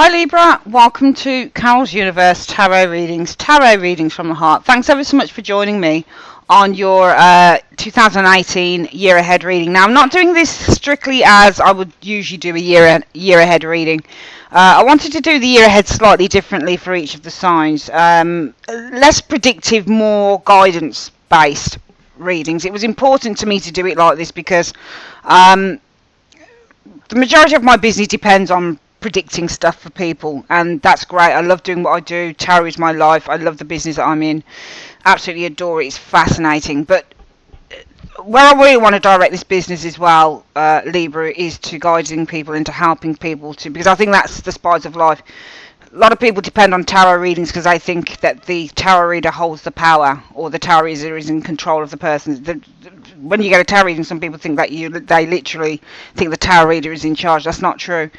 Hi Libra, welcome to Carol's Universe Tarot Readings from the Heart. Thanks ever so much for joining me on your 2018 year ahead reading. Now I'm not doing this strictly as I would usually do a year ahead reading. I wanted to do the year ahead slightly differently for each of the signs. Less predictive, more guidance based readings. It was important to me to do it like this because the majority of my business depends on predicting stuff for people, and that's great. I love doing what I do. Tarot is my life. I love the business that I'm in. Absolutely adore it. It's fascinating. But where I really want to direct this business as well, Libra, is to guiding people and to helping people to, because I think that's the spice of life. A lot of people depend on tarot readings because they think that the tarot reader holds the power, or the tarot reader is in control of the person. When you get a tarot reading, some people think that they literally think the tarot reader is in charge. That's not true.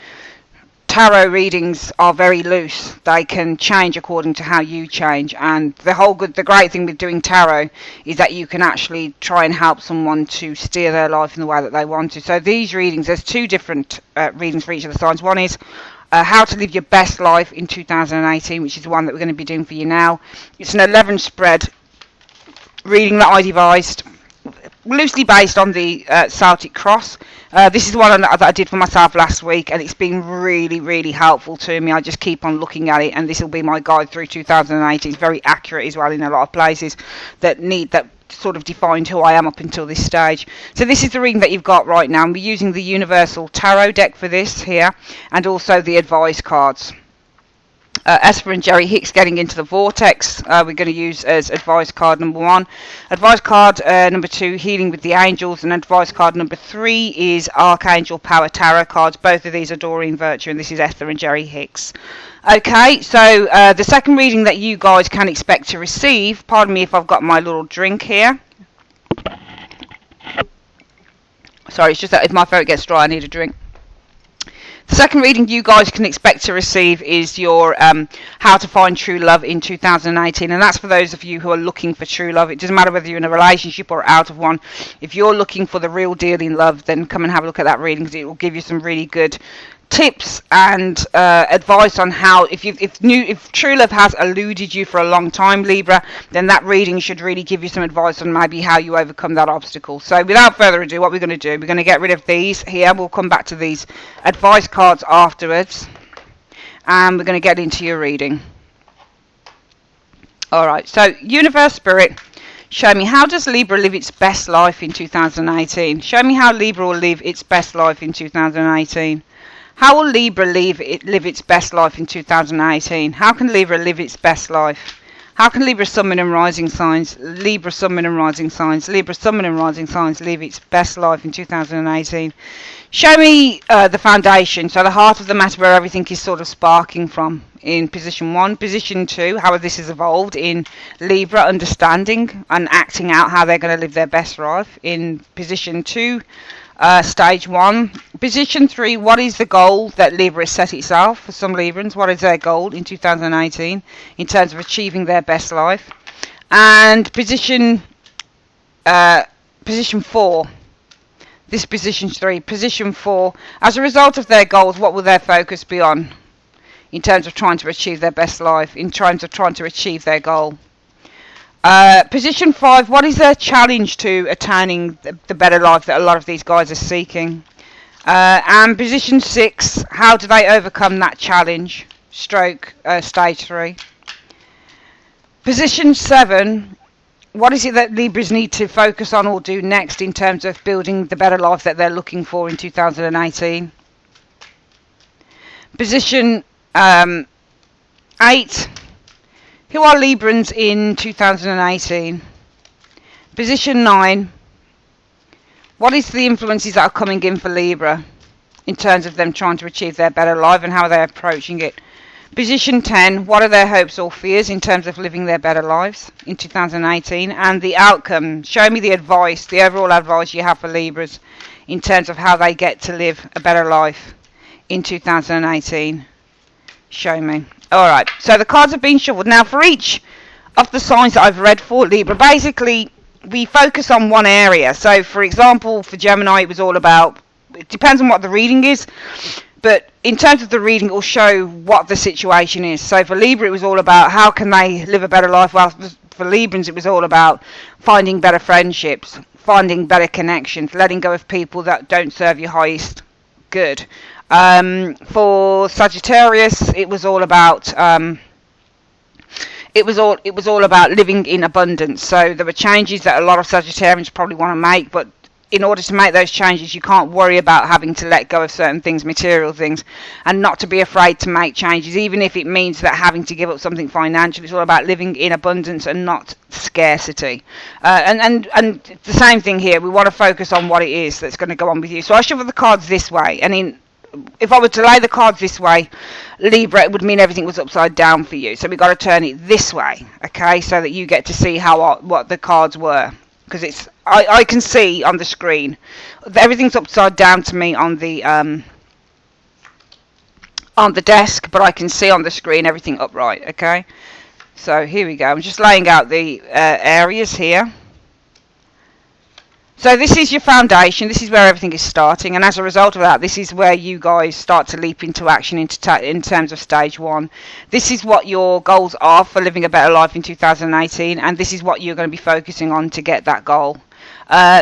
Tarot readings are very loose. They can change according to how you change, and the great thing with doing tarot is that you can actually try and help someone to steer their life in the way that they want to. So these readings, there's two different readings for each of the signs. One is how to live your best life in 2018, which is the one that we're going to be doing for you now. It's an 11 spread reading that I devised, loosely based on the Celtic Cross. This is the one that I did for myself last week, and it's been really helpful to me. I just keep on looking at it, and this will be my guide through 2018. It's very accurate as well in a lot of places that sort of defined who I am up until this stage. So this is the reading that you've got right now, and we're using the Universal Tarot deck for this here, and also the advice cards. Esther and Jerry Hicks getting into the vortex, we're going to use as advice card number 1. Advice card number 2, healing with the angels, and advice card number 3 is Archangel Power Tarot cards. Both of these are Doreen Virtue, and this is Esther and Jerry Hicks. Okay, so the second reading that you guys can expect to receive, pardon me if I've got my little drink here. Sorry, it's just that if my throat gets dry I need a drink. The second reading you guys can expect to receive is your how to find true love in 2018, and that's for those of you who are looking for true love. It doesn't matter whether you're in a relationship or out of one. If you're looking for the real deal in love, then come and have a look at that reading, because it will give you some really good tips and advice on how, if true love has eluded you for a long time, Libra, then that reading should really give you some advice on maybe how you overcome that obstacle. So without further ado, what we're going to do, we're going to get rid of these here. We'll come back to these advice cards afterwards, and we're going to get into your reading. Alright, so Universe Spirit, show me, how does Libra live its best life in 2018? Show me how Libra will live its best life in 2018. How will Libra live its best life in 2018? How can Libra live its best life? How can Libra, Sun, Moon and Rising signs, Libra, Sun, Moon and Rising signs, Libra, Sun, Moon and Rising signs live its best life in 2018? Show me the foundation, so the heart of the matter where everything is sort of sparking from, in position 1. Position 2, how this has evolved in Libra, understanding and acting out how they're going to live their best life in position 2. Stage 1. Position 3, what is the goal that Libra has set itself? For some Librans, what is their goal in 2018 in terms of achieving their best life? And position 4, this position 3, position 4, as a result of their goals, what will their focus be on in terms of trying to achieve their best life, in terms of trying to achieve their goal? Position 5, what is their challenge to attaining the better life that a lot of these guys are seeking? And position 6, how do they overcome that challenge? Stroke stage 3. Position 7, what is it that Libras need to focus on or do next in terms of building the better life that they're looking for in 2018? Position 8, who are Librans in 2018? Position 9, what is the influences that are coming in for Libra in terms of them trying to achieve their better life, and how are they approaching it? Position 10, what are their hopes or fears in terms of living their better lives in 2018? And the outcome, show me the advice, the overall advice you have for Libras in terms of how they get to live a better life in 2018. Show me. Alright, so the cards have been shuffled. Now for each of the signs that I've read for Libra, basically we focus on one area. So for example, for Gemini it was all about, it depends on what the reading is. But in terms of the reading, it will show what the situation is. So for Libra, it was all about how can they live a better life. Well, for Librans, it was all about finding better friendships, finding better connections, letting go of people that don't serve your highest good. For Sagittarius, it was all about it was all about living in abundance. So there were changes that a lot of Sagittarians probably want to make, but in order to make those changes, you can't worry about having to let go of certain things, material things, and not to be afraid to make changes, even if it means that having to give up something financial. It's all about living in abundance and not scarcity. And the same thing here. We want to focus on what it is that's going to go on with you. So I shuffle the cards this way, and if I were to lay the cards this way, Libra, it would mean everything was upside down for you. So we've got to turn it this way, okay, so that you get to see what the cards were. Because I can see on the screen, everything's upside down to me on the desk, but I can see on the screen everything upright, okay? So here we go. I'm just laying out the areas here. So this is your foundation. This is where everything is starting, and as a result of that, this is where you guys start to leap into action in terms of stage 1. This is what your goals are for living a better life in 2018, and this is what you're going to be focusing on to get that goal.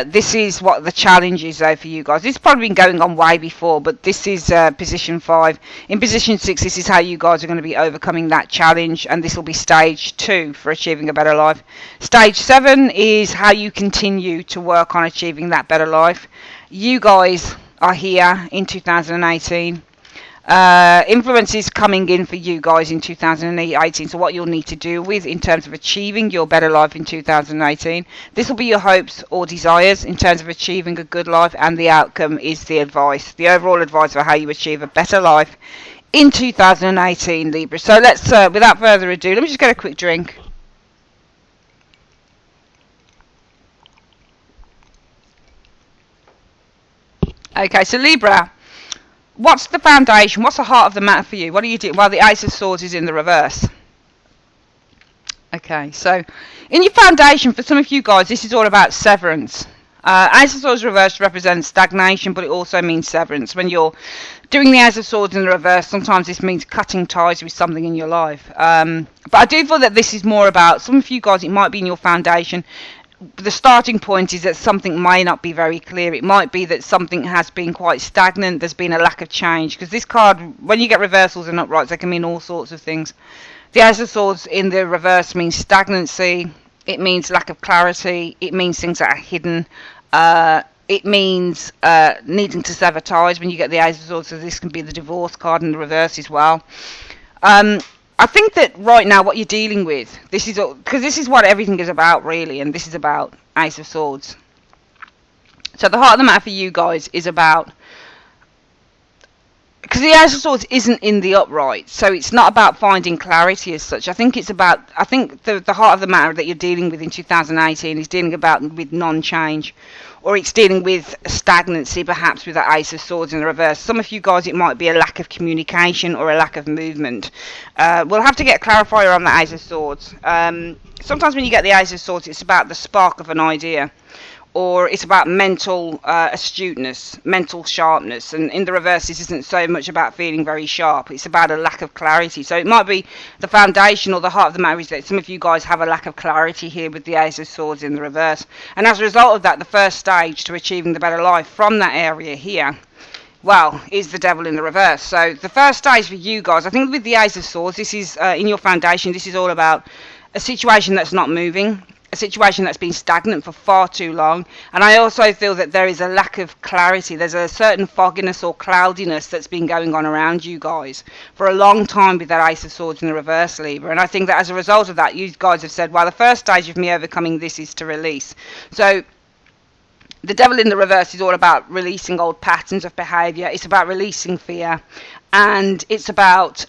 This is what the challenge is, though, for you guys. This has probably been going on way before, but this is position 5. In position 6, this is how you guys are going to be overcoming that challenge, and this will be stage 2 for achieving a better life. Stage 7 is how you continue to work on achieving that better life. You guys are here in 2018. Influence is coming in for you guys in 2018, so what you'll need to do with in terms of achieving your better life in 2018, this will be your hopes or desires in terms of achieving a good life, and the outcome is the advice, the overall advice for how you achieve a better life in 2018, Libra. So let's, without further ado, let me just get a quick drink. Okay, so Libra, what's the foundation? What's the heart of the matter for you? What are you doing? Well, the Ace of Swords is in the reverse. Okay, so in your foundation, for some of you guys, this is all about severance. Ace of Swords reverse represents stagnation, but it also means severance. When you're doing the Ace of Swords in the reverse, sometimes this means cutting ties with something in your life. But I do feel that this is more about, some of you guys, it might be in your foundation. The starting point is that something may not be very clear. It might be that something has been quite stagnant. There's been a lack of change. Because this card, when you get reversals and uprights, they can mean all sorts of things. The Ace of Swords in the reverse means stagnancy. It means lack of clarity. It means things that are hidden. It means needing to sever ties when you get the Ace of Swords. So this can be the divorce card in the reverse as well. I think that right now what you're dealing with, this is because this is what everything is about really, and this is about Ace of Swords. So the heart of the matter for you guys is about, because the Ace of Swords isn't in the upright, so it's not about finding clarity as such. I think it's about, I think the heart of the matter that you're dealing with in 2018 is dealing with non-change, or it's dealing with stagnancy, perhaps with that Ace of Swords in the reverse. Some of you guys, it might be a lack of communication or a lack of movement. We'll have to get a clarifier on the Ace of Swords. Sometimes when you get the Ace of Swords, it's about the spark of an idea, or it's about mental astuteness, mental sharpness. And in the reverse, this isn't so much about feeling very sharp. It's about a lack of clarity. So it might be the foundation or the heart of the matter is that some of you guys have a lack of clarity here with the Ace of Swords in the reverse. And as a result of that, the first stage to achieving the better life from that area here, well, is the Devil in the reverse. So the first stage for you guys, I think with the Ace of Swords, this is in your foundation, this is all about a situation that's not moving, a situation that's been stagnant for far too long. And I also feel that there is a lack of clarity. There's a certain fogginess or cloudiness that's been going on around you guys for a long time with that Ace of Swords in the reverse, Libra. And I think that as a result of that, you guys have said, well, the first stage of me overcoming this is to release. So the Devil in the reverse is all about releasing old patterns of behavior. It's about releasing fear, and it's about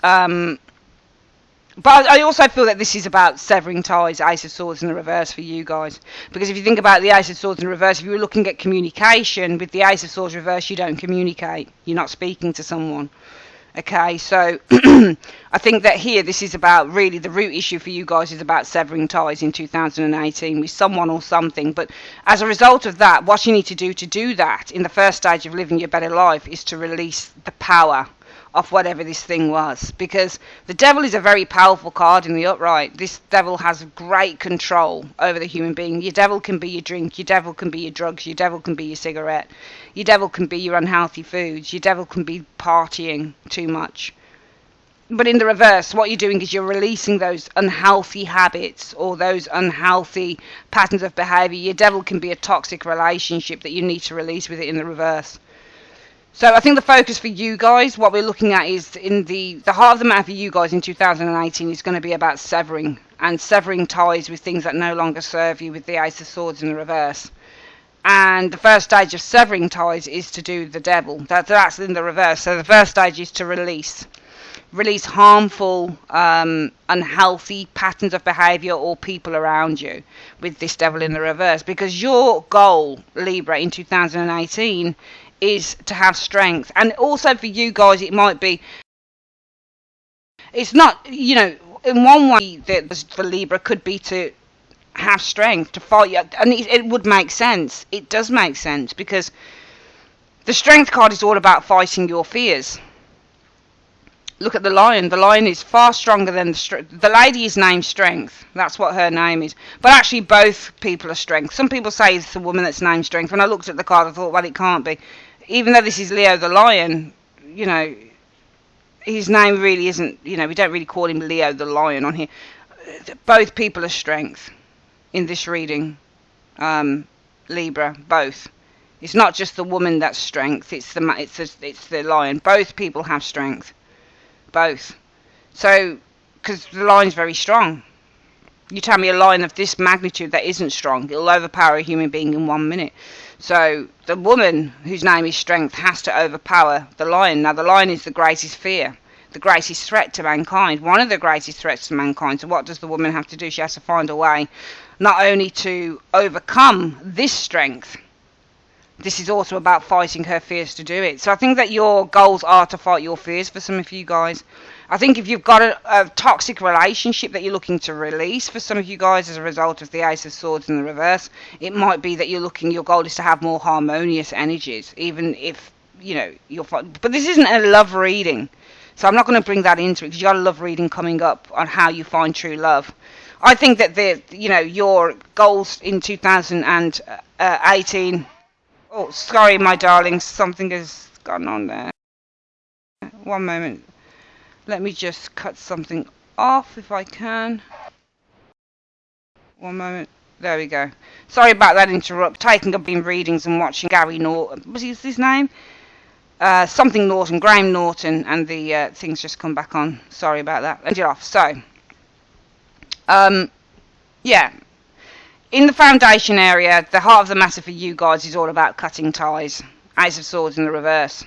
but I also feel that this is about severing ties, Ace of Swords in the reverse for you guys. Because if you think about the Ace of Swords in the reverse, if you were looking at communication, with the Ace of Swords reverse, you don't communicate. You're not speaking to someone. Okay, so I think that here, this is about really the root issue for you guys is about severing ties in 2018 with someone or something. But as a result of that, what you need to do that in the first stage of living your better life is to release the power of whatever this thing was, because the devil is a very powerful card in the upright. This devil has great control over the human being. Your devil can be your drink, your devil can be your drugs, your devil can be your cigarette, your devil can be your unhealthy foods, your devil can be partying too much. But in the reverse, what you're doing is you're releasing those unhealthy habits or those unhealthy patterns of behavior. Your devil can be a toxic relationship that you need to release with it in the reverse. So I think the focus for you guys, what we're looking at is in the heart of the matter for you guys in 2018 is going to be about severing ties with things that no longer serve you, with the Ace of Swords in the reverse. And the first stage of severing ties is to do the devil. That's in the reverse. So the first stage is to release harmful, unhealthy patterns of behavior or people around you with this devil in the reverse. Because your goal, Libra, in 2018 is to have strength. And also for you guys, it might be, it's not, you know, in one way that for Libra could be to have strength to fight you. And it would make sense. It does make sense, because the strength card is all about fighting your fears. Look at the lion. The lion is far stronger than the lady is named Strength. That's what her name is. But actually both people are Strength. Some people say it's the woman that's named Strength. When I looked at the card, I thought, well, it can't be. Even though this is Leo the lion, you know, his name really isn't, you know, we don't really call him Leo the lion on here. Both people are Strength in this reading, Libra, both. It's not just the woman that's Strength, it's the lion. Both people have strength. Both. So, because the lion's very strong. You tell me a lion of this magnitude that isn't strong, it'll overpower a human being in 1 minute. So the woman whose name is Strength has to overpower the lion. Now the lion is the greatest fear, the greatest threat to mankind, one of the greatest threats to mankind. So what does the woman have to do? She has to find a way not only to overcome this strength, this is also about fighting her fears to do it. So I think that your goals are to fight your fears for some of you guys. I think if you've got a toxic relationship that you're looking to release for some of you guys as a result of the Ace of Swords in the reverse, it might be that your goal is to have more harmonious energies, even if, you know, but this isn't a love reading. So I'm not going to bring that into it, because you've got a love reading coming up on how you find true love. I think that your goals in 2018. Oh, sorry, my darlings, something has gone on there. 1 moment. Let me just cut something off if I can. 1 moment. There we go. Sorry about that interrupt. Taking up in readings and watching Gary Norton. Was his name? Something Norton, Graham Norton, and the things just come back on. Sorry about that. End it off. So, yeah. In the foundation area, the heart of the matter for you guys is all about cutting ties. Ace of Swords in the reverse.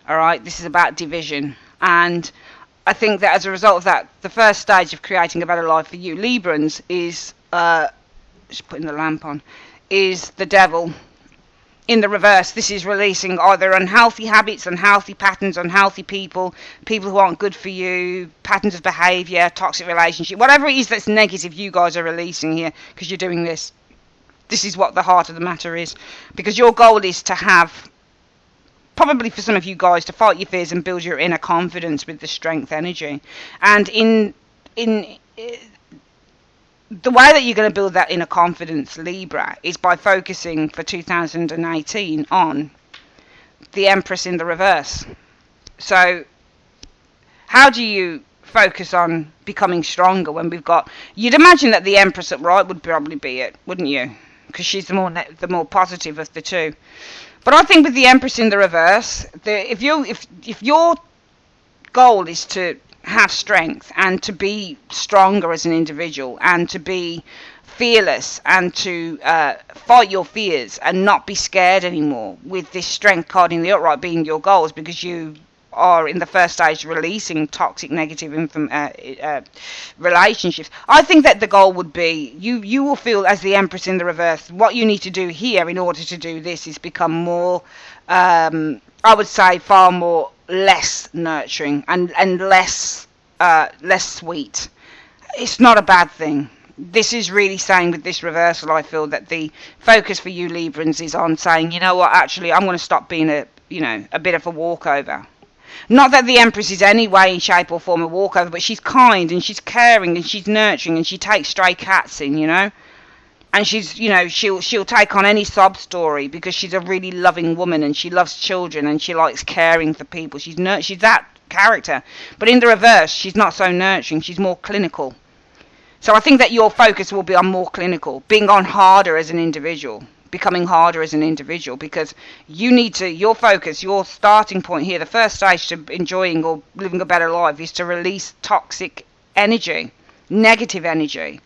Alright, this is about division. And I think that as a result of that, the first stage of creating a better life for you Librans is, just putting the lamp on, is the devil. In the reverse, this is releasing either unhealthy habits, unhealthy patterns, unhealthy people, people who aren't good for you, patterns of behaviour, toxic relationship, whatever it is that's negative you guys are releasing here because you're doing this. This is what the heart of the matter is. Because your goal is to have, probably for some of you guys, to fight your fears and build your inner confidence with the strength energy. And in the way that you're going to build that inner confidence, Libra, is by focusing for 2018 on the Empress in the reverse. So how do you focus on becoming stronger when we've got... You'd imagine that the Empress upright would probably be it, wouldn't you? Because she's the more positive of the two. But I think with the Empress in the reverse, if your goal is to have strength and to be stronger as an individual and to be fearless and to fight your fears and not be scared anymore, with this strength card in the upright being your goals, because you are in the first stage releasing toxic negative relationships, I think that the goal would be you will feel as the Empress in the reverse. What you need to do here in order to do this is become more I would say far more less nurturing and less sweet. It's not a bad thing. This is really saying with this reversal, I feel that the focus for you Librans is on saying, you know what, actually I'm going to stop being a bit of a walkover. Not that the Empress is any way, shape or form a walkover, but she's kind and she's caring and she's nurturing and she takes stray cats in, and she's, she'll take on any sob story because she's a really loving woman and she loves children and she likes caring for people. She's that character. But in the reverse, she's not so nurturing. She's more clinical. So I think that your focus will be on more clinical, being on harder as an individual, becoming harder as an individual, because you need to, your focus, your starting point here, the first stage to enjoying or living a better life is to release toxic energy, negative energy,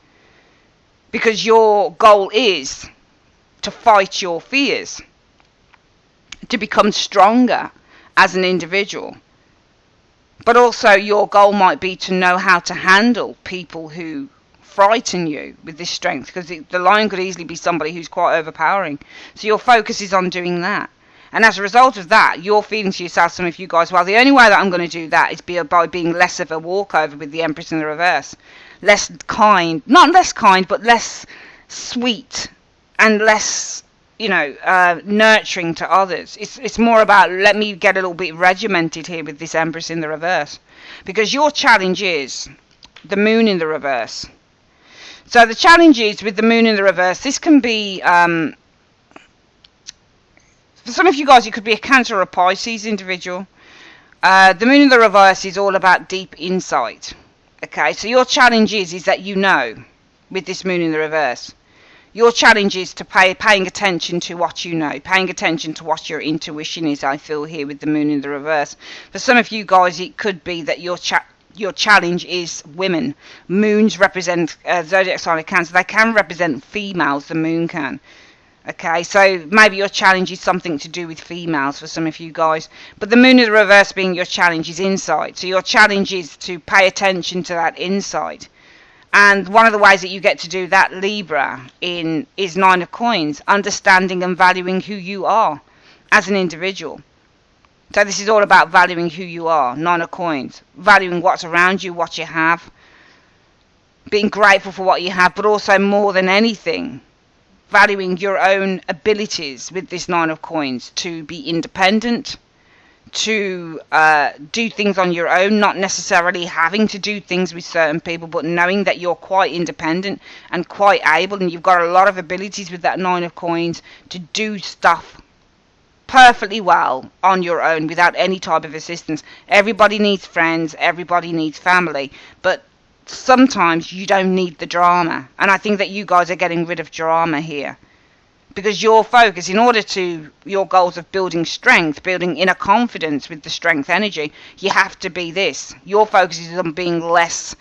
because your goal is to fight your fears, to become stronger as an individual. But also your goal might be to know how to handle people who frighten you with this strength, because the lion could easily be somebody who's quite overpowering. So your focus is on doing that. And as a result of that, you're feeling to yourself, some of you guys, well, the only way that I'm going to do that is by being less of a walkover with the Empress in the reverse. Less kind, not less kind, but less sweet and less, nurturing to others. It's more about, let me get a little bit regimented here with this Empress in the reverse. Because your challenge is the Moon in the reverse. So the challenge is with the Moon in the reverse, this can be, for some of you guys, it could be a Cancer or a Pisces individual. The Moon in the reverse is all about deep insight. Okay, so your challenge is that with this Moon in the reverse. Your challenge is to paying attention to what you know, paying attention to what your intuition is, I feel here with the Moon in the reverse. For some of you guys, it could be that your challenge is women. Moons represent zodiac sign of Cancer. They can represent females, the Moon can. Okay, so maybe your challenge is something to do with females for some of you guys. But the Moon in the reverse being your challenge is insight. So your challenge is to pay attention to that insight. And one of the ways that you get to do that, Libra, is 9 of Coins, understanding and valuing who you are as an individual. So this is all about valuing who you are, 9 of Coins, valuing what's around you, what you have, being grateful for what you have, but also more than anything, valuing your own abilities with this 9 of Coins to be independent, to do things on your own, not necessarily having to do things with certain people, but knowing that you're quite independent and quite able, and you've got a lot of abilities with that 9 of Coins to do stuff perfectly well on your own without any type of assistance. Everybody needs friends, everybody needs family, but sometimes you don't need the drama. And I think that you guys are getting rid of drama here, because your focus, in order to your goals of building strength, building inner confidence with the strength energy, you have to be this. Your focus is on being less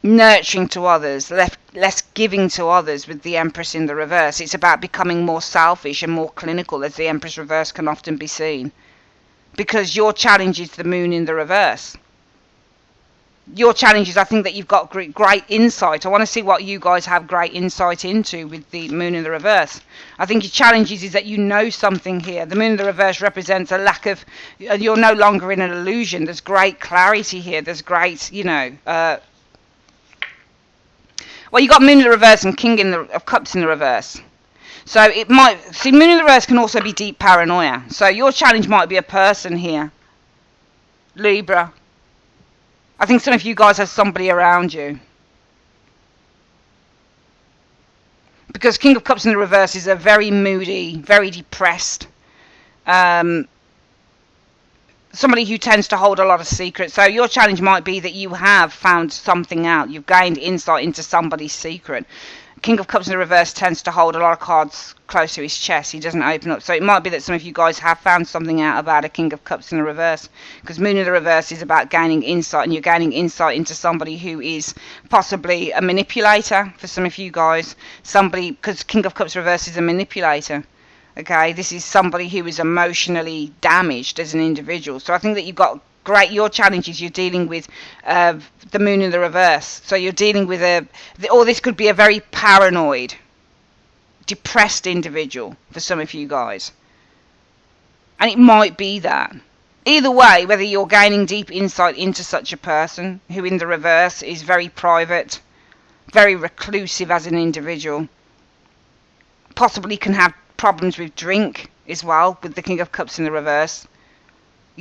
nurturing to others, less giving to others with the Empress in the reverse. It's about becoming more selfish and more clinical, as the Empress reverse can often be seen, because your challenge is the Moon in the reverse. Your challenge is, I think that you've got great insight. I want to see what you guys have great insight into with the Moon in the reverse. I think your challenge is that you know something here. The Moon in the reverse represents a lack of, you're no longer in an illusion. There's great clarity here. There's great, well, you got Moon in the reverse and King of Cups in the reverse. So it might, see, Moon in the reverse can also be deep paranoia. So your challenge might be a person here, Libra. I think some of you guys have somebody around you. Because King of Cups in the reverse is a very moody, very depressed, somebody who tends to hold a lot of secrets. So your challenge might be that you have found something out. You've gained insight into somebody's secret. King of Cups in the reverse tends to hold a lot of cards close to his chest. He doesn't open up. So it might be that some of you guys have found something out about a King of Cups in the reverse. Because Moon in the reverse is about gaining insight. And you're gaining insight into somebody who is possibly a manipulator for some of you guys. Somebody, because King of Cups reverse is a manipulator. Okay, this is somebody who is emotionally damaged as an individual. So I think that you've got great, your challenge is you're dealing with the Moon in the reverse. So you're dealing with or this could be a very paranoid, depressed individual for some of you guys. And it might be that. Either way, whether you're gaining deep insight into such a person who in the reverse is very private, very reclusive as an individual, possibly can have problems with drink as well with the King of Cups in the reverse.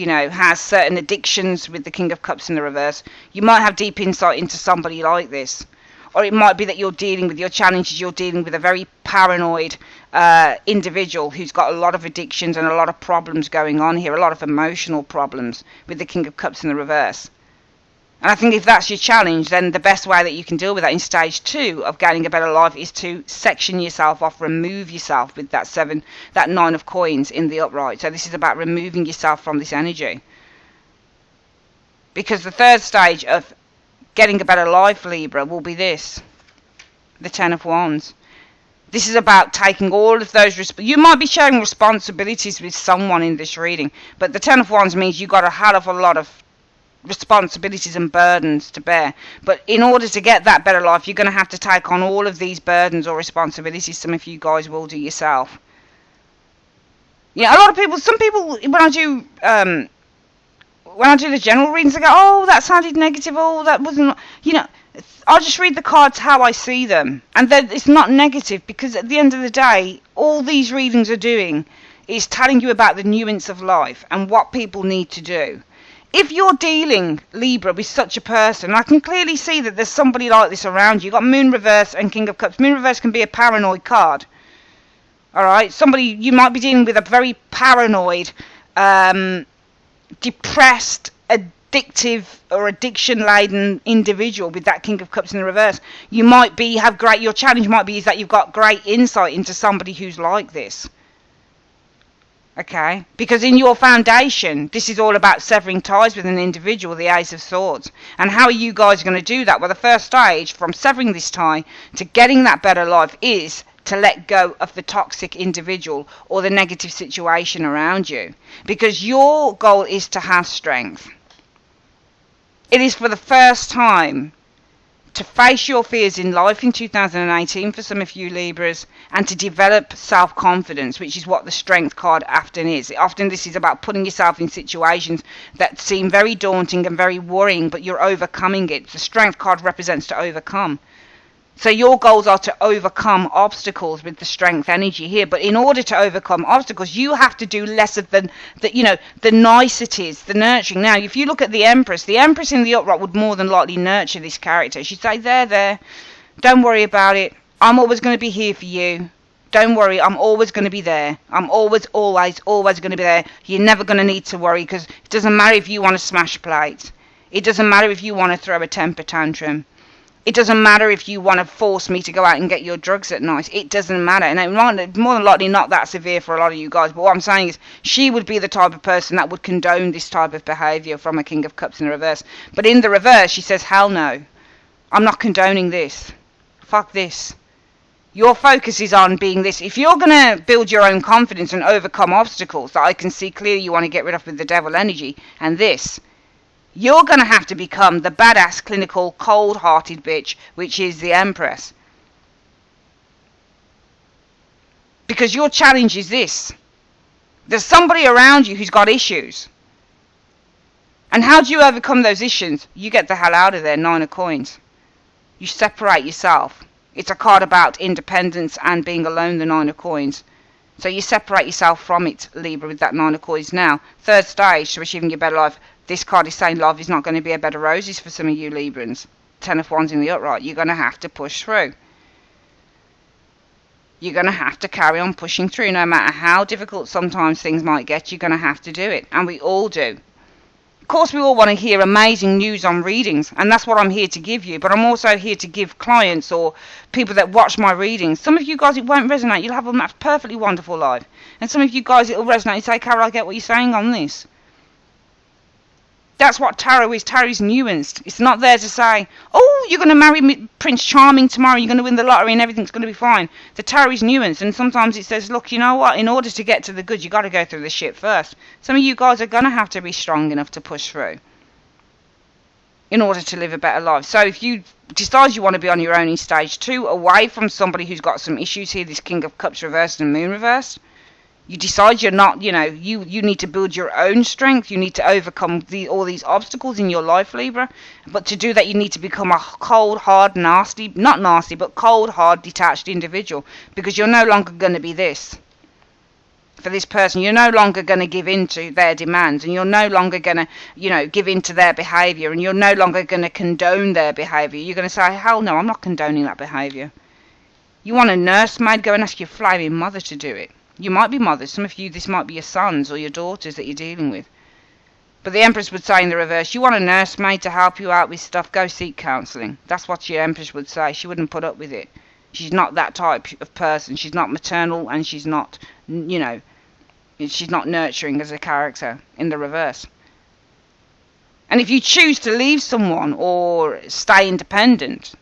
has certain addictions with the King of Cups in the reverse. You might have deep insight into somebody like this. Or it might be that you're dealing with your challenges, you're dealing with a very paranoid individual who's got a lot of addictions and a lot of problems going on here, a lot of emotional problems with the King of Cups in the reverse. And I think if that's your challenge, then the best way that you can deal with that in stage 2 of gaining a better life is to section yourself off, remove yourself with that 9 of coins in the upright. So this is about removing yourself from this energy. Because the third stage of getting a better life, Libra, will be this. The 10 of Wands. This is about taking all of those... You might be sharing responsibilities with someone in this reading, but the 10 of Wands means you've got a hell of a lot of responsibilities and burdens to bear. But in order to get that better life, you're going to have to take on all of these burdens or responsibilities. Some of you guys will do yourself. Yeah, a lot of people... Some people, when I do the general readings, I go, oh, that sounded negative, oh, that wasn't, I'll just read the cards how I see them. And then it's not negative, because at the end of the day, all these readings are doing is telling you about the nuance of life and what people need to do. If you're dealing, Libra, with such a person, I can clearly see that there's somebody like this around you. You've got Moon Reverse and King of Cups. Moon Reverse can be a paranoid card. Alright, you might be dealing with a very paranoid, depressed, addictive or addiction-laden individual with that King of Cups in the reverse. You might your challenge might be is that you've got great insight into somebody who's like this. Okay? Because in your foundation, this is all about severing ties with an individual, the Ace of Swords. And how are you guys going to do that? Well, the first stage from severing this tie to getting that better life is to let go of the toxic individual or the negative situation around you. Because your goal is to have strength. It is for the first time to face your fears in life in 2018 for some of you Libras, and to develop self-confidence, which is what the Strength card often is. Often this is about putting yourself in situations that seem very daunting and very worrying, but you're overcoming it. The Strength card represents to overcome. So your goals are to overcome obstacles with the Strength energy here. But in order to overcome obstacles, you have to do less of the niceties, the nurturing. Now, if you look at the Empress in the upright would more than likely nurture this character. She'd say, there, don't worry about it. I'm always going to be here for you. Don't worry, I'm always going to be there. I'm always going to be there. You're never going to need to worry, because it doesn't matter if you want to smash plates. It doesn't matter if you want to throw a temper tantrum. It doesn't matter if you want to force me to go out and get your drugs at night. It doesn't matter. And it might more than likely not that severe for a lot of you guys. But what I'm saying is she would be the type of person that would condone this type of behaviour from a King of Cups in the reverse. But in the reverse, she says, hell no. I'm not condoning this. Fuck this. Your focus is on being this. If you're going to build your own confidence and overcome obstacles that I can see clearly you want to get rid of with the devil energy and this, you're going to have to become the badass, clinical, cold-hearted bitch, which is the Empress. Because your challenge is this. There's somebody around you who's got issues. And how do you overcome those issues? You get the hell out of there, 9 of coins. You separate yourself. It's a card about independence and being alone, the 9 of coins. So you separate yourself from it, Libra, with that 9 of coins now. Third stage to achieving your better life. This card is saying love is not going to be a bed of roses for some of you Librans. 10 of Wands in the upright. You're going to have to push through. You're going to have to carry on pushing through. No matter how difficult sometimes things might get, you're going to have to do it. And we all do. Of course, we all want to hear amazing news on readings. And that's what I'm here to give you. But I'm also here to give clients or people that watch my readings. Some of you guys, it won't resonate. You'll have a perfectly wonderful life. And some of you guys, it'll resonate. You say, Carol, I get what you're saying on this. That's what tarot is. Tarot is nuanced. It's not there to say, oh, you're going to marry Prince Charming tomorrow, you're going to win the lottery and everything's going to be fine. The tarot is nuanced, and sometimes it says, look, you know what, in order to get to the good, you've got to go through the shit first. Some of you guys are going to have to be strong enough to push through in order to live a better life. So if you decide you want to be on your own in stage 2, away from somebody who's got some issues here, this King of Cups reversed and Moon reversed, you decide you're not, you need to build your own strength. You need to overcome all these obstacles in your life, Libra. But to do that, you need to become a cold, hard, nasty, not nasty, but cold, hard, detached individual. Because you're no longer going to be this. for this person. You're no longer going to give in to their demands, and you're no longer going to, give in to their behaviour, and you're no longer going to condone their behaviour. You're going to say, hell no, I'm not condoning that behaviour. You want a nursemaid? Go and ask your flaming mother to do it. You might be mothers. Some of you, this might be your sons or your daughters that you're dealing with. But the Empress would say in the reverse, you want a nursemaid to help you out with stuff, go seek counselling. That's what your Empress would say. She wouldn't put up with it. She's not that type of person. She's not maternal, and she's not, she's not nurturing as a character in the reverse. And if you choose to leave someone or stay independent,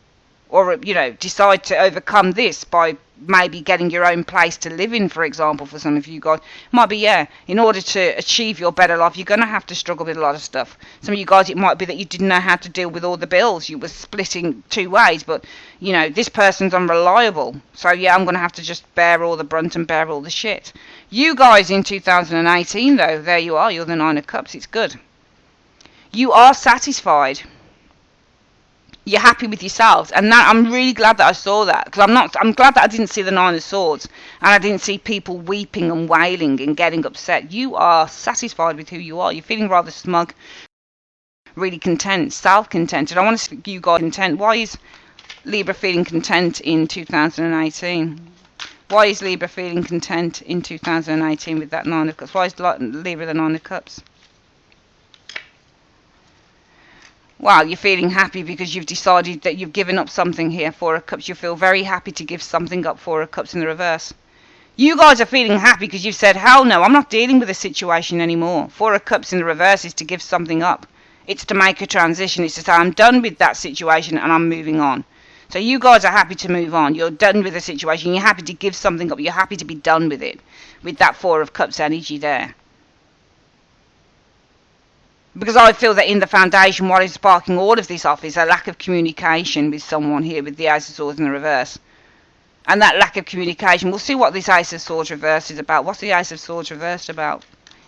or decide to overcome this by maybe getting your own place to live in, for example, for some of you guys, might be, in order to achieve your better life, you're going to have to struggle with a lot of stuff. Some of you guys, it might be that you didn't know how to deal with all the bills. You were splitting two ways, but, this person's unreliable. So, I'm going to have to just bear all the brunt and bear all the shit. You guys in 2018, though, there you are. You're the Nine of Cups. It's good. You are satisfied. You're happy with yourselves, and that I'm really glad that I saw that, because I'm glad that I didn't see the Nine of Swords, and I didn't see people weeping and wailing and getting upset. You are satisfied with who you are. You're feeling rather smug, really content, self-content, and I want to speak to you guys content. Why is Libra feeling content in 2018? Why is Libra feeling content in 2018 with that Nine of Cups? Why is Libra the Nine of Cups? Well, you're feeling happy because you've decided that you've given up something here, Four of Cups. You feel very happy to give something up, Four of Cups in the reverse. You guys are feeling happy because you've said, hell no, I'm not dealing with the situation anymore. Four of Cups in the reverse is to give something up. It's to make a transition. It's to say, I'm done with that situation and I'm moving on. So you guys are happy to move on. You're done with the situation. You're happy to give something up. You're happy to be done with it, with that Four of Cups energy there. Because I feel that in the foundation, what is sparking all of this off is a lack of communication with someone here with the Ace of Swords in the reverse. And that lack of communication, we'll see what this Ace of Swords reverse is about. What's the Ace of Swords reversed about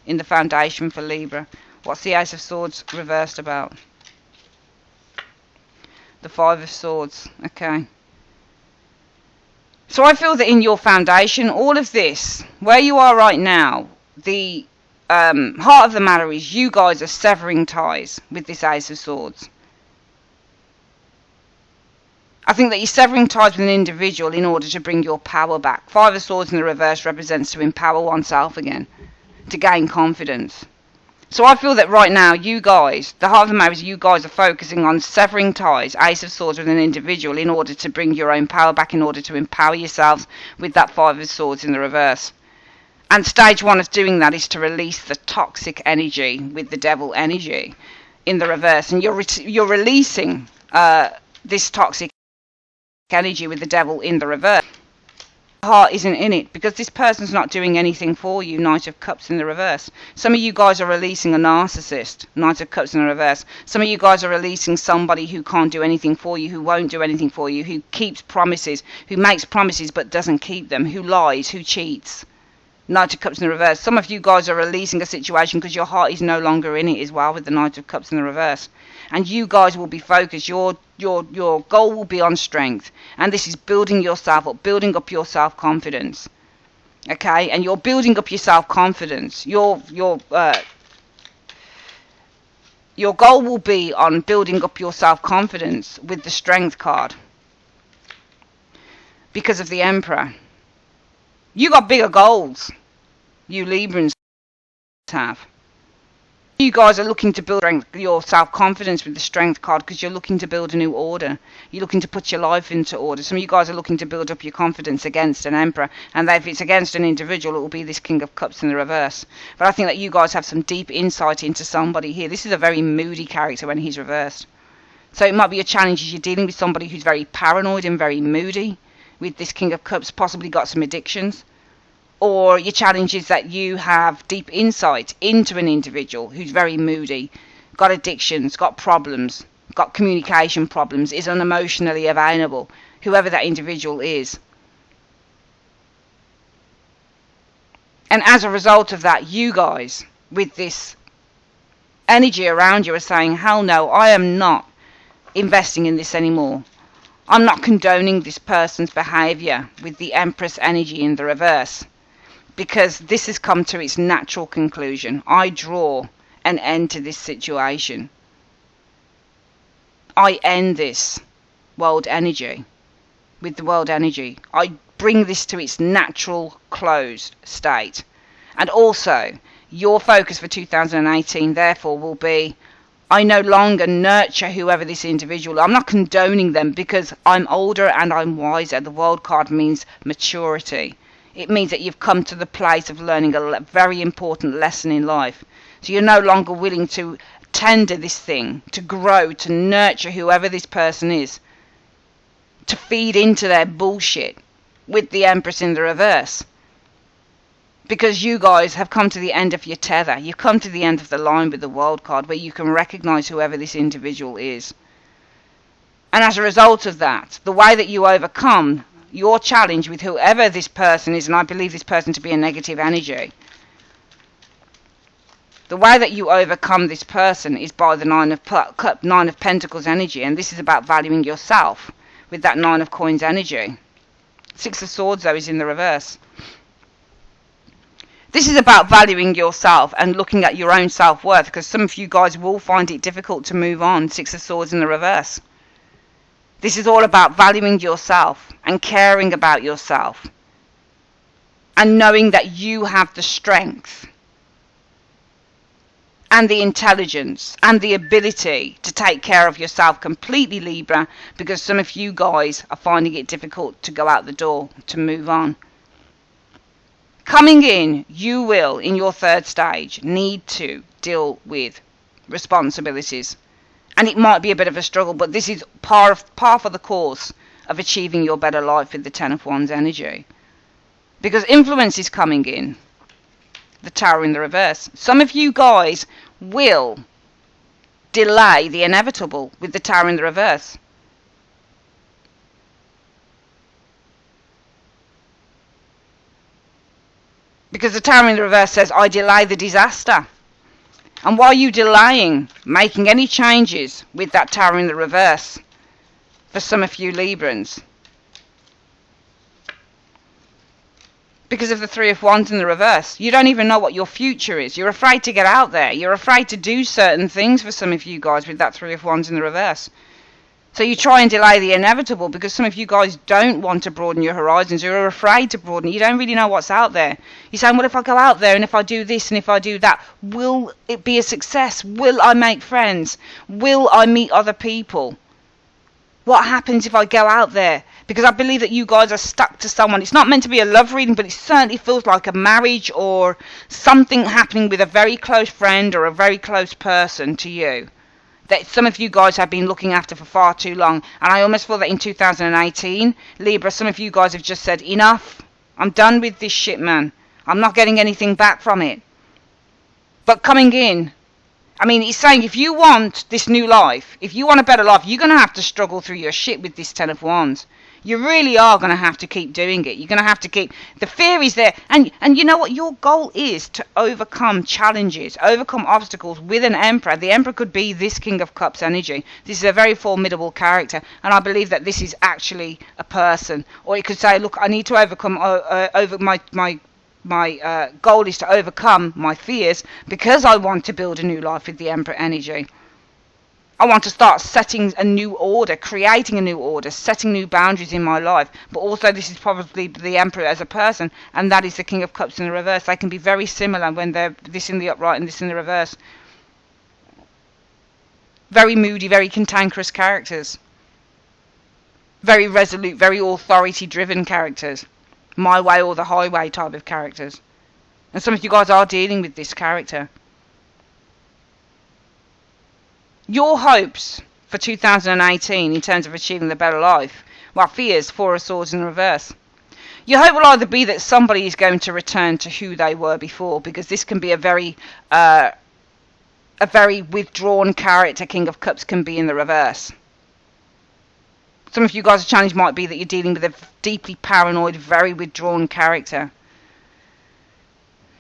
in the foundation for Libra? What's the Ace of Swords reversed about? The Five of Swords. Okay. So I feel that in your foundation, all of this, where you are right now, the heart of the matter is you guys are severing ties with this Ace of Swords. I think that you're severing ties with an individual in order to bring your power back. Five of Swords in the reverse represents to empower oneself again, to gain confidence. So I feel that right now, you guys, the heart of the matter is you guys are focusing on severing ties, Ace of Swords with an individual, in order to bring your own power back, in order to empower yourselves with that Five of Swords in the reverse. And stage one of doing that is to release the toxic energy with the devil energy in the reverse. And you're releasing this toxic energy with the devil in the reverse. The heart isn't in it because this person's not doing anything for you, Knight of Cups in the reverse. Some of you guys are releasing a narcissist, Knight of Cups in the reverse. Some of you guys are releasing somebody who can't do anything for you, who won't do anything for you, who keeps promises, who makes promises but doesn't keep them, who lies, who cheats. Knight of Cups in the reverse. Some of you guys are releasing a situation because your heart is no longer in it as well with the Knight of Cups in the reverse. And you guys will be focused. Your goal will be on strength. And this is building yourself up, building up your self-confidence. Okay? And you're building up your self-confidence. Your goal will be on building up your self-confidence with the Strength card. Because of the Emperor. You got bigger goals, you Librans have. You guys are looking to build your self-confidence with the Strength card because you're looking to build a new order. You're looking to put your life into order. Some of you guys are looking to build up your confidence against an Emperor. And if it's against an individual, it will be this King of Cups in the reverse. But I think that you guys have some deep insight into somebody here. This is a very moody character when he's reversed. So it might be a challenge as you're dealing with somebody who's very paranoid and very moody. With this King of Cups, possibly got some addictions. Or your challenge is that you have deep insight into an individual who's very moody, got addictions, got problems, got communication problems, is unemotionally available, whoever that individual is. And as a result of that, you guys, with this energy around you, are saying, hell no, I am not investing in this anymore. I'm not condoning this person's behaviour with the Empress energy in the reverse. because this has come to its natural conclusion. I draw an end to this situation. I end this world energy with the world energy. I bring this to its natural closed state. And also, your focus for 2018 therefore will be, I no longer nurture whoever this individual. I'm not condoning them because I'm older and I'm wiser. The world card means maturity. It means that you've come to the place of learning a very important lesson in life. So you're no longer willing to tender this thing, to grow, to nurture whoever this person is, to feed into their bullshit with the Empress in the reverse. Because you guys have come to the end of your tether. You've come to the end of the line with the world card where you can recognize whoever this individual is. And as a result of that, the way that you overcome your challenge with whoever this person is, and I believe this person to be a negative energy, the way that you overcome this person is by the Nine of Pentacles energy, and this is about valuing yourself with that Nine of Coins energy. Six of Swords, though, is in the reverse. This is about valuing yourself and looking at your own self-worth, because some of you guys will find it difficult to move on. Six of Swords in the reverse. This is all about valuing yourself and caring about yourself and knowing that you have the strength and the intelligence and the ability to take care of yourself completely, Libra, because some of you guys are finding it difficult to go out the door, to move on. Coming in, you will, in your third stage, need to deal with responsibilities. And it might be a bit of a struggle, but this is par for the course of achieving your better life with the Ten of Wands energy. Because influence is coming in. The Tower in the reverse. Some of you guys will delay the inevitable with the Tower in the reverse. Because the Tower in the reverse says, I delay the disaster. And why are you delaying making any changes with that Tower in the reverse for some of you Librans? Because of the Three of Wands in the reverse. You don't even know what your future is. You're afraid to get out there. You're afraid to do certain things for some of you guys with that Three of Wands in the reverse. So you try and delay the inevitable because some of you guys don't want to broaden your horizons. You're afraid to broaden. You don't really know what's out there. You're saying, well, if I go out there and if I do this and if I do that, will it be a success? Will I make friends? Will I meet other people? What happens if I go out there? Because I believe that you guys are stuck to someone. It's not meant to be a love reading, but it certainly feels like a marriage or something happening with a very close friend or a very close person to you that some of you guys have been looking after for far too long. And I almost feel that in 2018, Libra, some of you guys have just said, enough. I'm done with this shit, man. I'm not getting anything back from it. But coming in, I mean, he's saying if you want this new life, if you want a better life, you're going to have to struggle through your shit with this Ten of Wands. You really are going to have to keep doing it. You're going to have to keep... The fear is there. And you know what? Your goal is to overcome challenges, overcome obstacles with an Emperor. The Emperor could be this King of Cups energy. This is a very formidable character. And I believe that this is actually a person. Or it could say, look, I need to overcome... My goal is to overcome my fears because I want to build a new life with the Emperor energy. I want to start setting a new order, creating a new order, setting new boundaries in my life. But also this is probably the Emperor as a person, and that is the King of Cups in the reverse. They can be very similar when they're this in the upright and this in the reverse. Very moody, very cantankerous characters. Very resolute, very authority-driven characters. My way or the highway type of characters. And some of you guys are dealing with this character. Your hopes for 2018 in terms of achieving the better life, well, fears, Four of Swords in reverse. Your hope will either be that somebody is going to return to who they were before, because this can be a very withdrawn character. King of Cups can be in the reverse. Some of you guys' challenge might be that you're dealing with a deeply paranoid, very withdrawn character.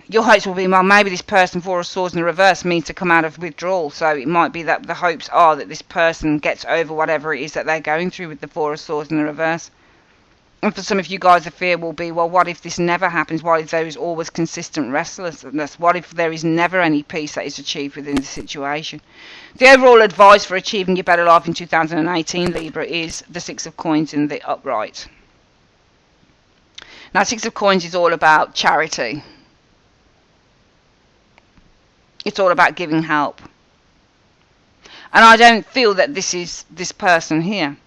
Your hopes will be, well, maybe this person, Four of Swords in the reverse, means to come out of withdrawal. So it might be that the hopes are that this person gets over whatever it is that they're going through with the Four of Swords in the reverse. And for some of you guys, the fear will be, well, what if this never happens? What if there is always consistent restlessness? What if there is never any peace that is achieved within the situation? The overall advice for achieving your better life in 2018, Libra, is the Six of Coins in the upright. Now, Six of Coins is all about charity. It's all about giving help. And I don't feel that this is this person here.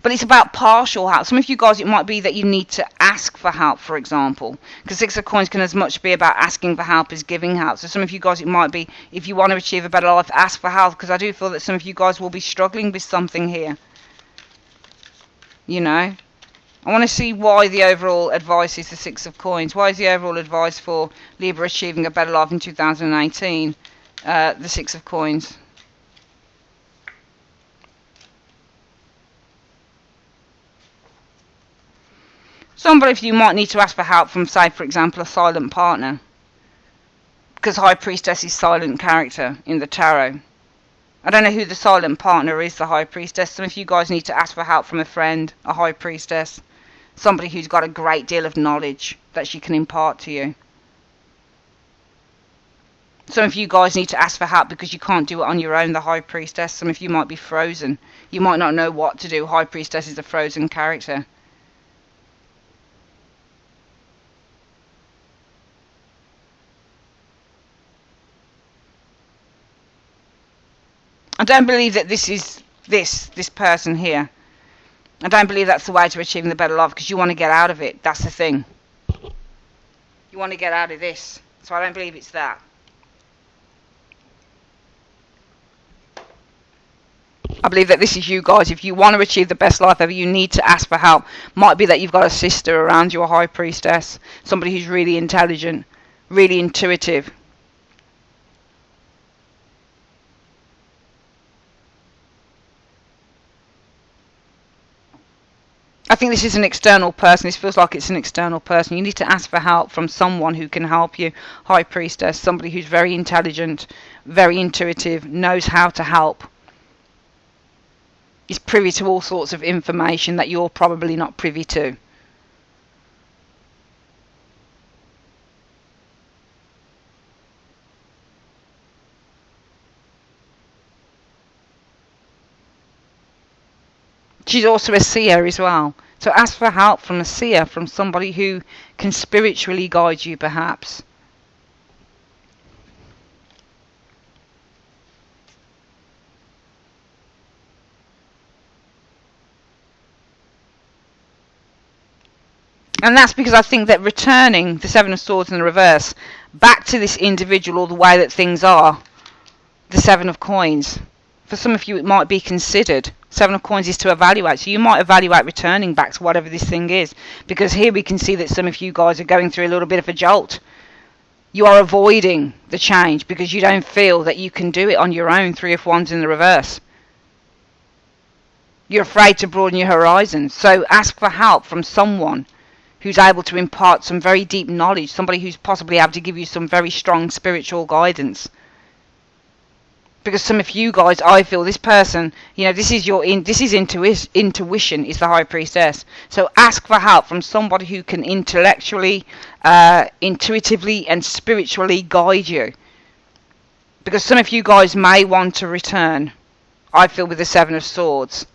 But it's about partial help. Some of you guys, it might be that you need to ask for help, for example. Because Six of Coins can as much be about asking for help as giving help. So some of you guys, it might be, if you want to achieve a better life, ask for help. Because I do feel that some of you guys will be struggling with something here. You know? I want to see why the overall advice is the Six of Coins. Why is the overall advice for Libra achieving a better life in 2018 the Six of Coins? Somebody of you might need to ask for help from, say, for example, a silent partner. Because High Priestess is silent character in the tarot. I don't know who the silent partner is, the High Priestess. Some of you guys need to ask for help from a friend, a High Priestess. Somebody who's got a great deal of knowledge that she can impart to you. Some of you guys need to ask for help because you can't do it on your own, the High Priestess. Some of you might be frozen. You might not know what to do. High Priestess is a frozen character. I don't believe that this is this person here. I don't believe that's the way to achieving the better life, because you want to get out of it. That's the thing. You want to get out of this. So I don't believe it's that. I believe that this is you guys. If you want to achieve the best life ever, you need to ask for help. Might be that you've got a sister around you, a High Priestess. Somebody who's really intelligent, really intuitive. I think this is an external person. This feels like it's an external person. You need to ask for help from someone who can help you. High Priestess, somebody who's very intelligent, very intuitive, knows how to help. Is privy to all sorts of information that you're probably not privy to. She's also a seer as well. So ask for help from a seer, from somebody who can spiritually guide you, perhaps. And that's because I think that returning the Seven of Swords in the reverse back to this individual, or the way that things are, the Seven of Coins, for some of you it might be considered. Seven of Coins is to evaluate. So you might evaluate returning back to whatever this thing is. Because here we can see that some of you guys are going through a little bit of a jolt. You are avoiding the change because you don't feel that you can do it on your own. Three of Wands in the reverse. You're afraid to broaden your horizons. So ask for help from someone who's able to impart some very deep knowledge. Somebody who's possibly able to give you some very strong spiritual guidance. Because some of you guys, I feel this person, you know, this is intuition, is the High Priestess. So ask for help from somebody who can intellectually, intuitively and spiritually guide you. Because some of you guys may want to return, I feel, with the Seven of Swords.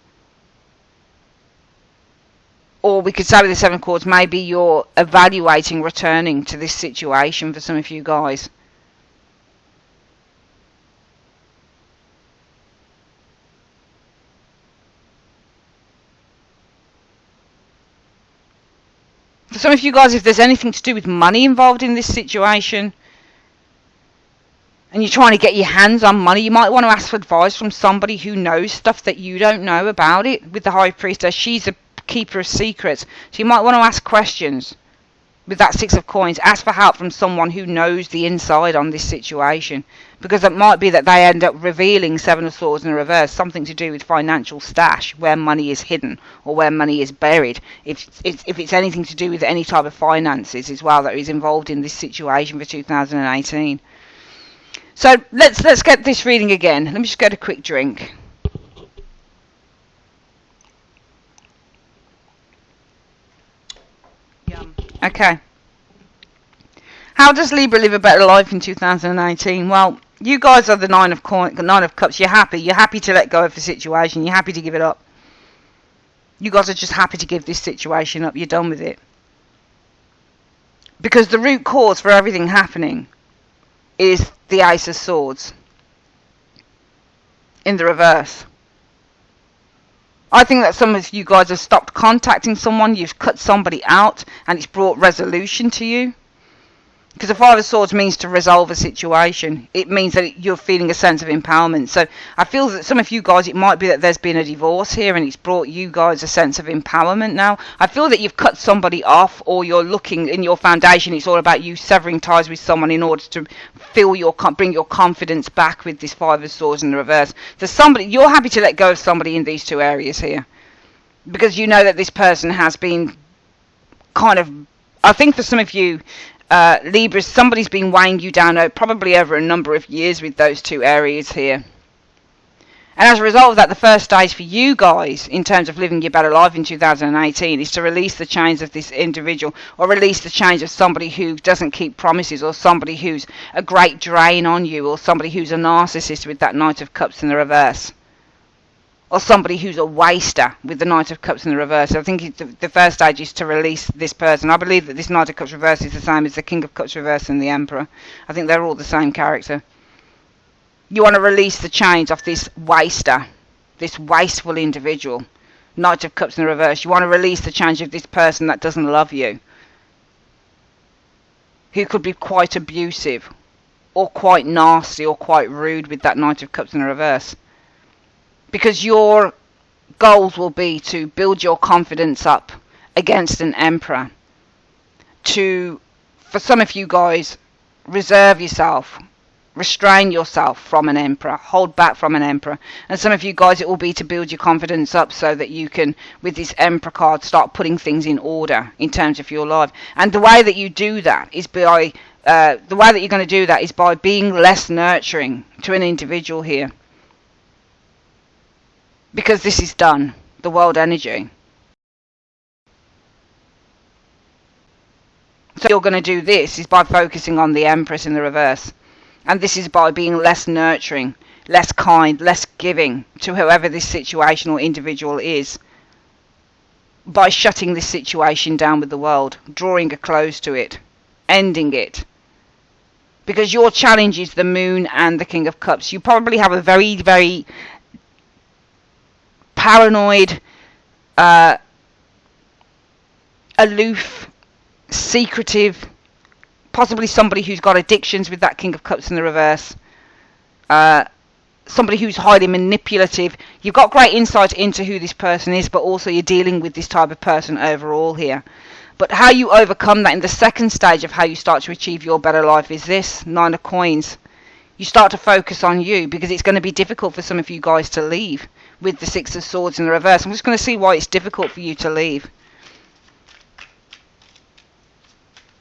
Or we could say with the Seven of Swords, maybe you're evaluating returning to this situation for some of you guys. For some of you guys, if there's anything to do with money involved in this situation, and you're trying to get your hands on money, you might want to ask for advice from somebody who knows stuff that you don't know about it. With the High Priestess, she's a keeper of secrets. So you might want to ask questions. With that Six of Coins, ask for help from someone who knows the inside on this situation. Because it might be that they end up revealing Seven of Swords in the reverse, something to do with financial stash, where money is hidden or where money is buried. If it's anything to do with any type of finances as well that is involved in this situation for 2018. So let's get this reading again. Let me just get a quick drink. Okay. How does Libra live a better life in 2018? Well, you guys are the Nine of Cups. You're happy. You're happy to let go of the situation. You're happy to give it up. You guys are just happy to give this situation up. You're done with it. Because the root cause for everything happening is the Ace of Swords in the reverse. I think that some of you guys have stopped contacting someone. You've cut somebody out, and it's brought resolution to you. Because the Five of Swords means to resolve a situation. It means that you're feeling a sense of empowerment. So I feel that some of you guys, it might be that there's been a divorce here and it's brought you guys a sense of empowerment now. I feel that you've cut somebody off, or you're looking in your foundation. It's all about you severing ties with someone in order to bring your confidence back with this Five of Swords in the reverse. So you're happy to let go of somebody in these two areas here. Because you know that this person has been kind of, I think for some of you, Libra, somebody's been weighing you down probably over a number of years with those two areas here. And as a result of that, the first stage for you guys in terms of living your better life in 2018 is to release the chains of this individual, or release the chains of somebody who doesn't keep promises, or somebody who's a great drain on you, or somebody who's a narcissist with that Knight of Cups in the reverse. Or somebody who's a waster with the Knight of Cups in the reverse. I think the first stage is to release this person. I believe that this Knight of Cups reverse is the same as the King of Cups reverse and the Emperor. I think they're all the same character. You want to release the chains of this waster, this wasteful individual. Knight of Cups in the reverse. You want to release the chains of this person that doesn't love you, who could be quite abusive, or quite nasty, or quite rude with that Knight of Cups in the reverse. Because your goals will be to build your confidence up against an Emperor. For some of you guys, reserve yourself, restrain yourself from an Emperor, hold back from an Emperor. And some of you guys, it will be to build your confidence up so that you can, with this Emperor card, start putting things in order in terms of your life. And the way that you do that is by being less nurturing to an individual here. Because this is done, the world energy. So you're going to do this is by focusing on the Empress in the reverse. And this is by being less nurturing, less kind, less giving to whoever this situation or individual is. By shutting this situation down with the world, drawing a close to it, ending it. Because your challenge is the Moon and the King of Cups. You probably have a very, very paranoid, aloof, secretive, possibly somebody who's got addictions with that King of Cups in the reverse, somebody who's highly manipulative. You've got great insight into who this person is, but also you're dealing with this type of person overall here. But how you overcome that in the second stage of how you start to achieve your better life is this Nine of Coins. You start to focus on you, because it's going to be difficult for some of you guys to leave with the Six of Swords in the reverse. I'm just going to see why it's difficult for you to leave.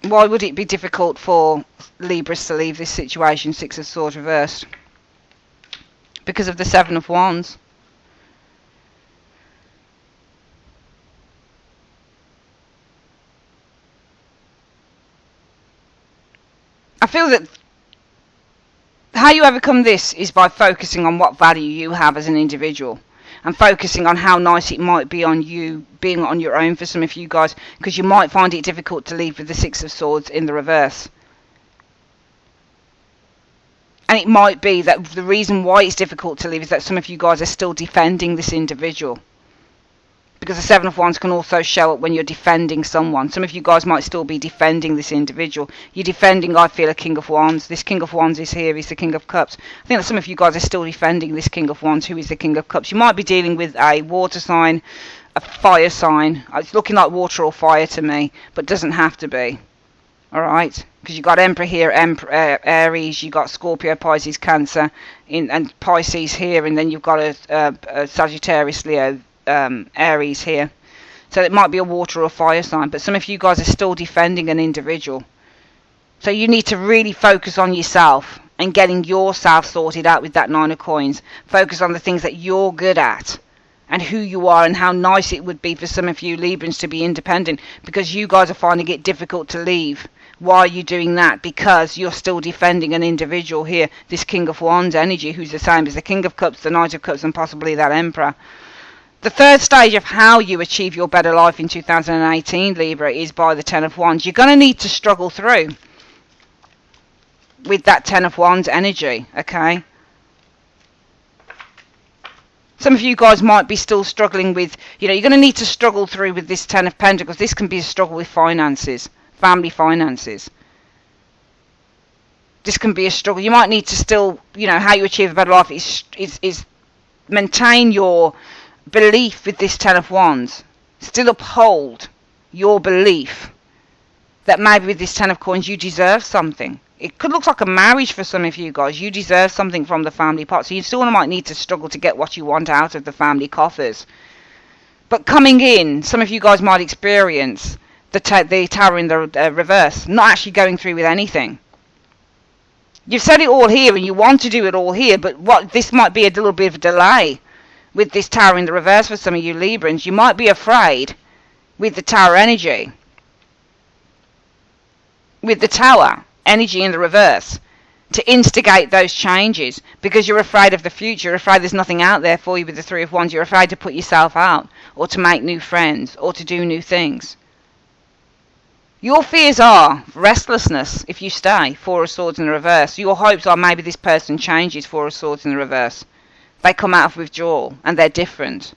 Why would it be difficult for Libras to leave this situation, Six of Swords reversed? Because of the Seven of Wands. I feel that how you overcome this is by focusing on what value you have as an individual, and focusing on how nice it might be on you being on your own for some of you guys, because you might find it difficult to leave with the Six of Swords in the reverse. And it might be that the reason why it's difficult to leave is that some of you guys are still defending this individual. Because the Seven of Wands can also show up when you're defending someone. Some of you guys might still be defending this individual. You're defending, I feel, a King of Wands. This King of Wands is here, is the King of Cups. I think that some of you guys are still defending this King of Wands, who is the King of Cups. You might be dealing with a water sign, a fire sign. It's looking like water or fire to me, but doesn't have to be. Alright? Because you've got Emperor here, Aries, you've got Scorpio, Pisces, Cancer, and Pisces here, and then you've got a Sagittarius, Leo, Aries here. So it might be a water or fire sign, but some of you guys are still defending an individual. So you need to really focus on yourself and getting yourself sorted out with that Nine of Coins. Focus on the things that you're good at and who you are, and how nice it would be for some of you Librans to be independent, because you guys are finding it difficult to leave. Why are you doing that? Because you're still defending an individual here, this King of Wands energy, who's the same as the King of Cups, the Knight of Cups, and possibly that Emperor. The third stage of how you achieve your better life in 2018, Libra, is by the Ten of Wands. You're going to need to struggle through with that Ten of Wands energy, okay? Some of you guys might be still struggling with, you're going to need to struggle through with this Ten of Pentacles. This can be a struggle with finances, family finances. This can be a struggle. You might need to still, how you achieve a better life is maintain your belief with this Ten of Wands. Still uphold your belief that maybe with this Ten of Coins you deserve something. It could look like a marriage for some of you guys. You deserve something from the family pot. So you still might need to struggle to get what you want out of the family coffers. But coming in, some of you guys might experience the Tower in the reverse, not actually going through with anything. You've said it all here and you want to do it all here, but this might be a little bit of a delay with this Tower in the reverse for some of you Librans. You might be afraid with the Tower energy, with the Tower energy in the reverse, to instigate those changes, because you're afraid of the future. You're afraid there's nothing out there for you with the Three of Wands. You're afraid to put yourself out, or to make new friends, or to do new things. Your fears are restlessness if you stay, Four of Swords in the reverse. Your hopes are maybe this person changes, Four of Swords in the reverse. They come out of withdrawal and they're different.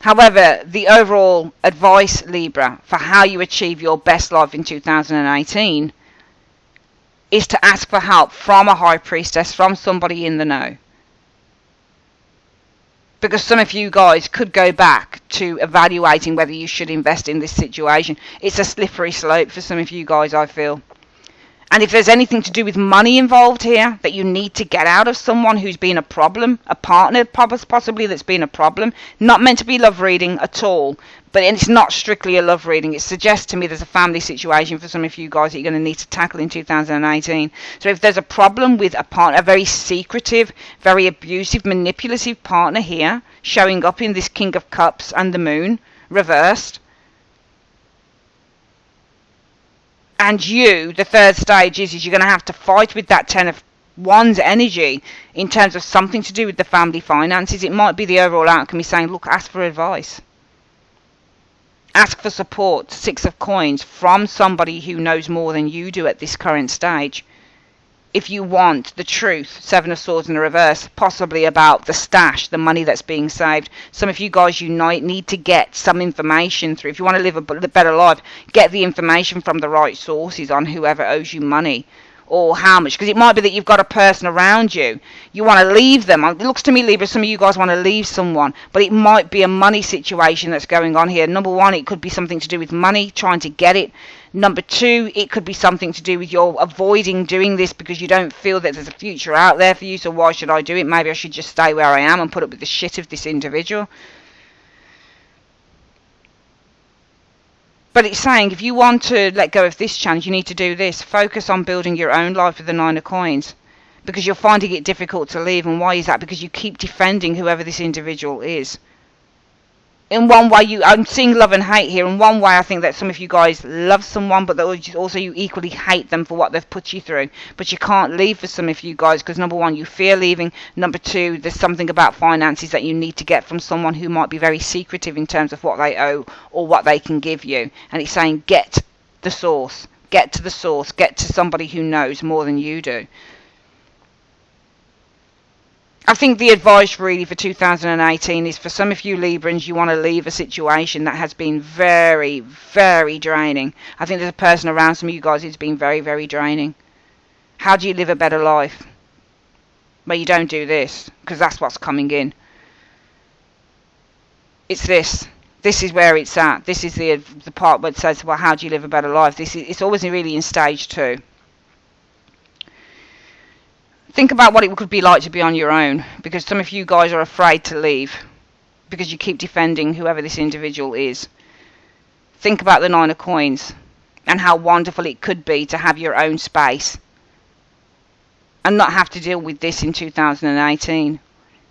However, the overall advice, Libra, for how you achieve your best life in 2018 is to ask for help from a high priestess, from somebody in the know. Because some of you guys could go back to evaluating whether you should invest in this situation. It's a slippery slope for some of you guys, I feel. And if there's anything to do with money involved here that you need to get out of someone who's been a problem, a partner possibly that's been a problem, not meant to be love reading at all, but it's not strictly a love reading. It suggests to me there's a family situation for some of you guys that you're going to need to tackle in 2018. So if there's a problem with a partner, a very secretive, very abusive, manipulative partner here, showing up in this King of Cups and the Moon, reversed, and you, the third stage is you're going to have to fight with that Ten of Wands energy in terms of something to do with the family finances. It might be the overall outcome is saying, look, ask for advice. Ask for support, Six of Coins, from somebody who knows more than you do at this current stage. If you want the truth, Seven of Swords in the reverse, possibly about the stash, the money that's being saved. Some of you guys, you need to get some information through. If you want to live a better life, get the information from the right sources on whoever owes you money or how much. Because it might be that you've got a person around you. You want to leave them. It looks to me, Libra, some of you guys want to leave someone. But it might be a money situation that's going on here. Number one, it could be something to do with money, trying to get it. Number two, it could be something to do with your avoiding doing this because you don't feel that there's a future out there for you. So why should I do it? Maybe I should just stay where I am and put up with the shit of this individual. But it's saying if you want to let go of this challenge, you need to do this. Focus on building your own life with the Nine of Coins, because you're finding it difficult to leave. And why is that? Because you keep defending whoever this individual is. In one way, I'm seeing love and hate here. In one way, I think that some of you guys love someone, but also you equally hate them for what they've put you through. But you can't leave for some of you guys because, number one, you fear leaving. Number two, there's something about finances that you need to get from someone who might be very secretive in terms of what they owe or what they can give you. And it's saying, get the source. Get to the source. Get to somebody who knows more than you do. I think the advice really for 2018 is for some of you Librans, you want to leave a situation that has been very, very draining. I think there's a person around some of you guys who's been very, very draining. How do you live a better life? Well, you don't do this, because that's what's coming in. It's this. This is where it's at. This is the part where it says, well, how do you live a better life? It's always really in stage 2. Think about what it could be like to be on your own, because some of you guys are afraid to leave because you keep defending whoever this individual is. Think about the Nine of Coins and how wonderful it could be to have your own space and not have to deal with this in 2018.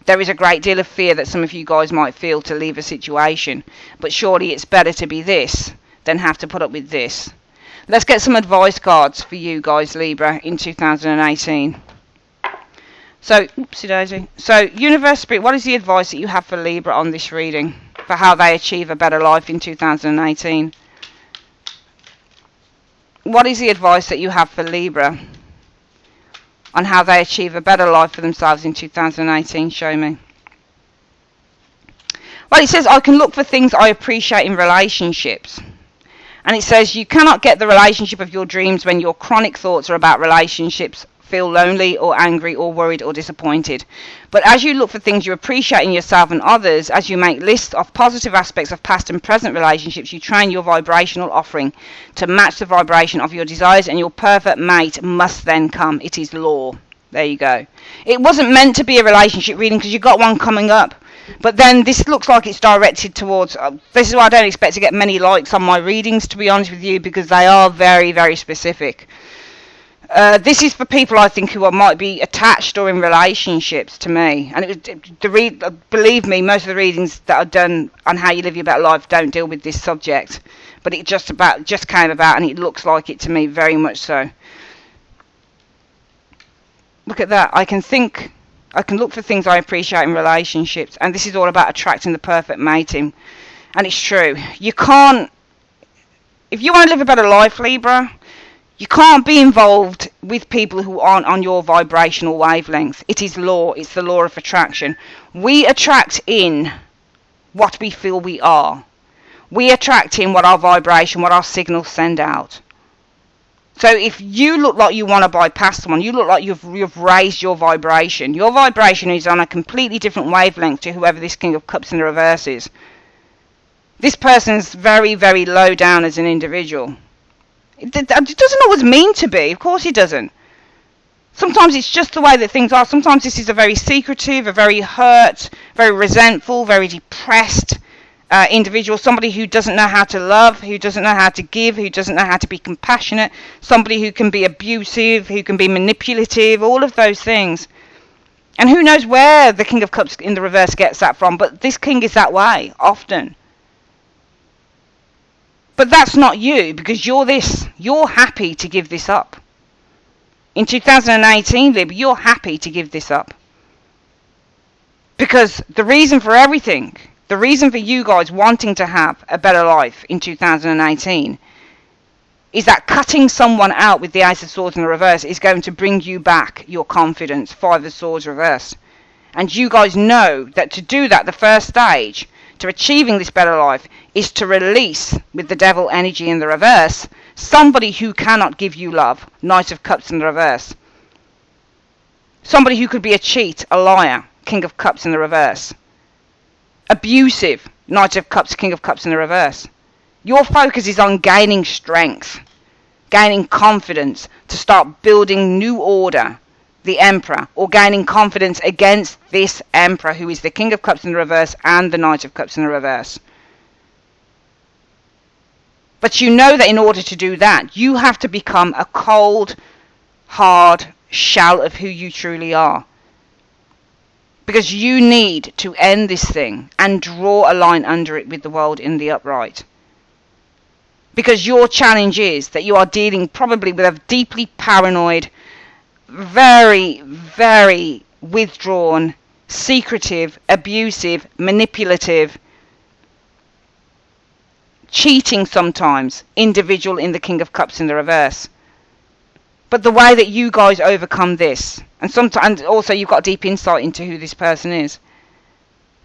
There is a great deal of fear that some of you guys might feel to leave a situation, but surely it's better to be this than have to put up with this. Let's get some advice cards for you guys, Libra, in 2018. So, oopsie daisy. So, Universe Spirit, what is the advice that you have for Libra on this reading for how they achieve a better life in 2018? What is the advice that you have for Libra on how they achieve a better life for themselves in 2018? Show me. Well, it says, I can look for things I appreciate in relationships. And it says, you cannot get the relationship of your dreams when your chronic thoughts are about relationships, feel lonely or angry or worried or disappointed. But as you look for things you appreciate in yourself and others, as you make lists of positive aspects of past and present relationships, you train your vibrational offering to match the vibration of your desires, and your perfect mate must then come. It is law. There you go. It wasn't meant to be a relationship reading because you got one coming up. But then this looks like it's directed towards... this is why I don't expect to get many likes on my readings, to be honest with you, because they are very, very specific. This is for people, I think, who might be attached or in relationships, to me. And believe me, most of the readings that are done on how you live your better life don't deal with this subject. But it just came about, and it looks like it to me, very much so. Look at that. I can look for things I appreciate in relationships. And this is all about attracting the perfect mating. And it's true. You can't... If you want to live a better life, Libra, you can't be involved with people who aren't on your vibrational wavelength. It is law. It's the law of attraction. We attract in what we feel we are. We attract in what our vibration, what our signals send out. So if you look like you want to bypass someone, you look like you've raised your vibration. Your vibration is on a completely different wavelength to whoever this King of Cups in the reverse is. This person's very, very low down as an individual. It doesn't always mean to be. Of course it doesn't. Sometimes it's just the way that things are. Sometimes this is a very secretive, a very hurt, very resentful, very depressed individual. Somebody who doesn't know how to love, who doesn't know how to give, who doesn't know how to be compassionate. Somebody who can be abusive, who can be manipulative, all of those things. And who knows where the King of Cups in the reverse gets that from. But this king is that way, often. But that's not you, because you're this. You're happy to give this up. In 2018, Libra, you're happy to give this up. Because the reason for everything, the reason for you guys wanting to have a better life in 2018, is that cutting someone out with the Ace of Swords in the reverse is going to bring you back your confidence, Five of Swords reverse. And you guys know that to do that, the first stage to achieving this better life is to release, with the devil energy in the reverse, somebody who cannot give you love, Knight of Cups in the reverse. Somebody who could be a cheat, a liar, King of Cups in the reverse. Abusive, Knight of Cups, King of Cups in the reverse. Your focus is on gaining strength, gaining confidence to start building new order, the Emperor, or gaining confidence against this Emperor who is the King of Cups in the reverse and the Knight of Cups in the reverse. But you know that in order to do that, you have to become a cold, hard shell of who you truly are. Because you need to end this thing and draw a line under it with the world in the upright. Because your challenge is that you are dealing probably with a deeply paranoid, very, very withdrawn, secretive, abusive, manipulative, cheating sometimes individual in the King of Cups in the reverse. But the way that you guys overcome this, and sometimes also you've got deep insight into who this person is.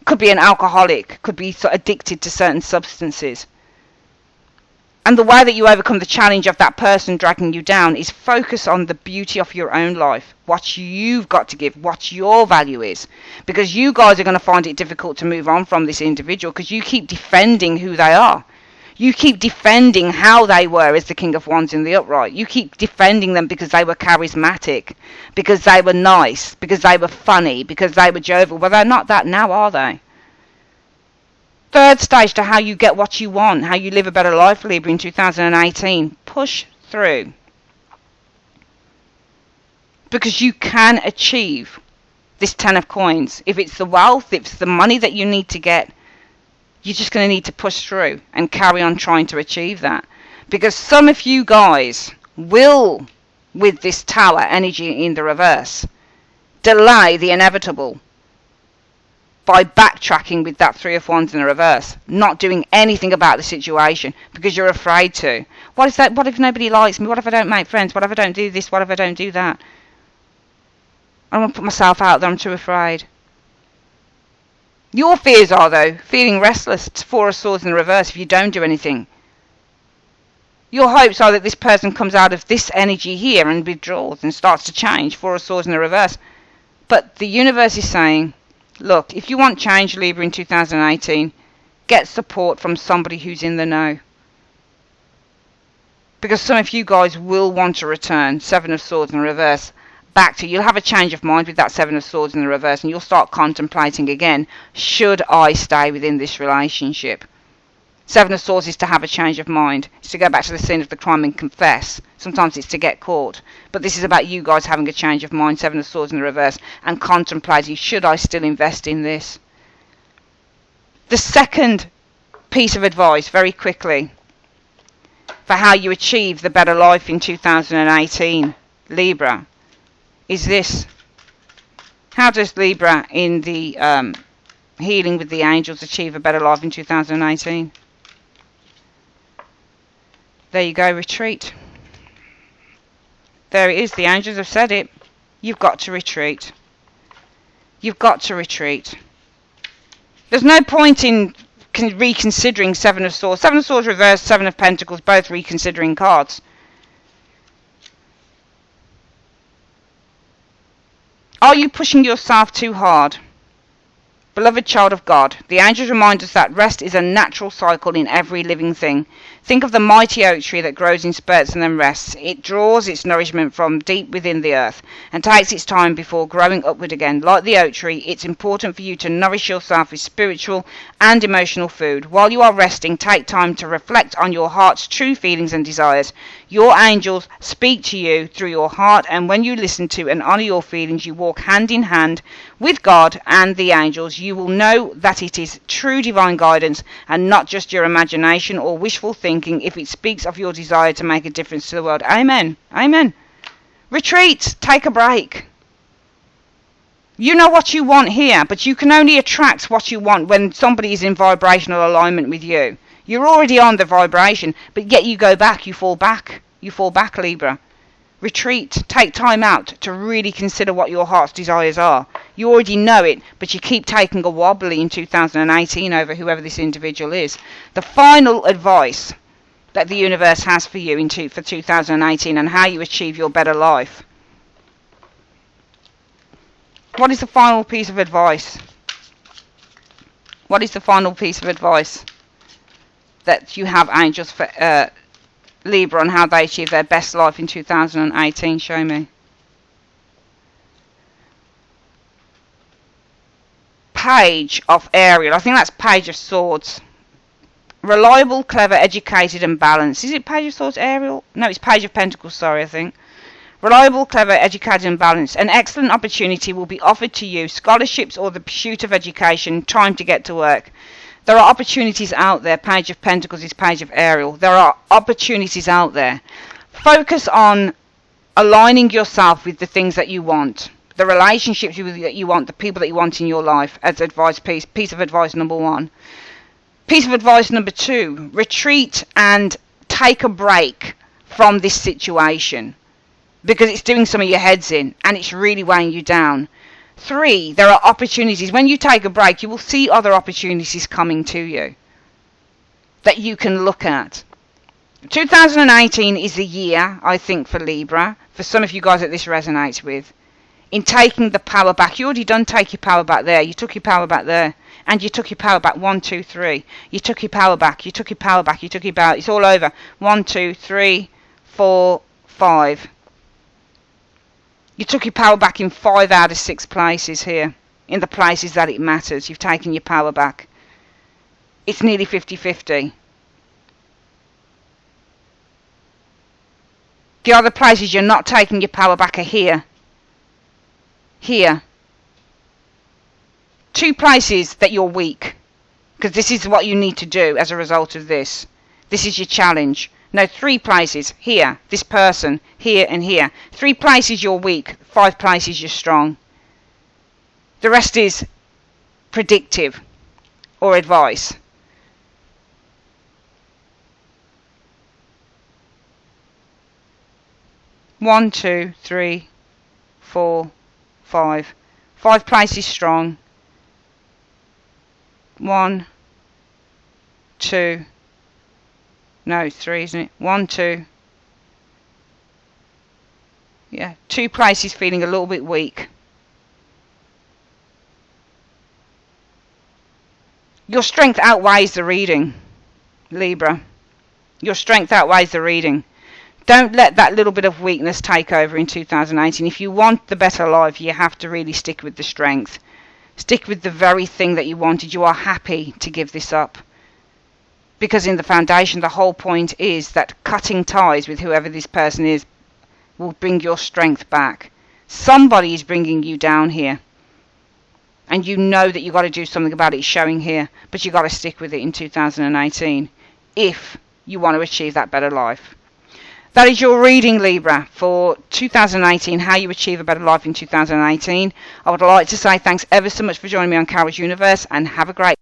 Could be an alcoholic, could be addicted to certain substances. And the way that you overcome the challenge of that person dragging you down is focus on the beauty of your own life, what you've got to give, what your value is. Because you guys are going to find it difficult to move on from this individual because you keep defending who they are. You keep defending how they were as the King of Wands in the upright. You keep defending them because they were charismatic, because they were nice, because they were funny, because they were jovial. Well, they're not that now, are they? Third stage to how you get what you want, how you live a better life, Libra, in 2018. Push through. Because you can achieve this 10 of coins. If it's the wealth, if it's the money that you need to get, you're just going to need to push through and carry on trying to achieve that. Because some of you guys will, with this Tower energy in the reverse, delay the inevitable by backtracking with that 3 of Wands in the reverse, not doing anything about the situation because you're afraid to. What is that? What if nobody likes me? What if I don't make friends? What if I don't do this? What if I don't do that? I don't want to put myself out there. I'm too afraid. Your fears are, though, feeling restless. It's 4 of Swords in the reverse if you don't do anything. Your hopes are that this person comes out of this energy here and withdraws and starts to change. 4 of Swords in the reverse. But the universe is saying, look, if you want change, Libra, in 2018, get support from somebody who's in the know. Because some of you guys will want to return, 7 of Swords in the reverse, back to, you'll have a change of mind with that 7 of Swords in the reverse, and you'll start contemplating again, should I stay within this relationship? 7 of Swords is to have a change of mind. It's to go back to the scene of the crime and confess. Sometimes it's to get caught. But this is about you guys having a change of mind, 7 of Swords in the reverse, and contemplating, should I still invest in this? The second piece of advice, very quickly, for how you achieve the better life in 2018, Libra, is this. How does Libra in the healing with the angels achieve a better life in 2018? There you go, retreat. There it is, the angels have said it. You've got to retreat. You've got to retreat. There's no point in reconsidering 7 of Swords. 7 of Swords reverse, 7 of Pentacles, both reconsidering cards. Are you pushing yourself too hard? Beloved child of God, the angels remind us that rest is a natural cycle in every living thing. Think of the mighty oak tree that grows in spurts and then rests. It draws its nourishment from deep within the earth and takes its time before growing upward again. Like the oak tree, it's important for you to nourish yourself with spiritual and emotional food. While you are resting, take time to reflect on your heart's true feelings and desires. Your angels speak to you through your heart, and when you listen to and honor your feelings, you walk hand in hand with God and the angels. You will know that it is true divine guidance and not just your imagination or wishful thinking if it speaks of your desire to make a difference to the world. Amen. Amen. Retreat. Take a break. You know what you want here, but you can only attract what you want when somebody is in vibrational alignment with you. You're already on the vibration, but yet you go back, you fall back. You fall back, Libra. Retreat. Take time out to really consider what your heart's desires are. You already know it, but you keep taking a wobbly in 2018 over whoever this individual is. The final advice that the universe has for you for 2018 and how you achieve your better life. What is the final piece of advice? What is the final piece of advice that you have, angels, for Libra, on how they achieve their best life in 2018? Show me. Page of Ariel. I think that's Page of Swords. Reliable, clever, educated and balanced. Is it Page of Swords, Ariel? No, it's Page of Pentacles, sorry, I think. Reliable, clever, educated and balanced. An excellent opportunity will be offered to you. Scholarships or the pursuit of education. Time to get to work. There are opportunities out there. Page of Pentacles is Page of Ariel. There are opportunities out there. Focus on aligning yourself with the things that you want. The relationships that you want. The people that you want in your life. As advice piece of advice number 1. Piece of advice number 2. Retreat and take a break from this situation. Because it's doing some of your heads in. And it's really weighing you down. 3, there are opportunities. When you take a break, you will see other opportunities coming to you that you can look at. 2018 is the year, I think, for Libra, for some of you guys that this resonates with, in taking the power back. You already done take your power back there. You took your power back there. And you took your power back. 1, 2, 3. You took your power back. You took your power back. You took your power. It's all over. 1, 2, 3, 4, 5. You took your power back in 5 out of 6 places here. In the places that it matters. You've taken your power back. It's nearly 50-50. The other places you're not taking your power back are here. Here. 2 places that you're weak, because this is what you need to do as a result of this. This is your challenge. No, 3 places. Here, this person, here and here. 3 places you're weak, 5 places you're strong. The rest is predictive or advice. One, 2, 3, 4, 5. 5 places strong. 1, 2. No, 3, isn't it? 1, 2. Yeah, 2 places feeling a little bit weak. Your strength outweighs the reading, Libra. Your strength outweighs the reading. Don't let that little bit of weakness take over in 2018. If you want the better life, you have to really stick with the strength. Stick with the very thing that you wanted. You are happy to give this up. Because in the foundation, the whole point is that cutting ties with whoever this person is will bring your strength back. Somebody is bringing you down here. And you know that you've got to do something about it. It's showing here. But you've got to stick with it in 2018 if you want to achieve that better life. That is your reading, Libra, for 2018, how you achieve a better life in 2018. I would like to say thanks ever so much for joining me on Carol's Universe, and have a great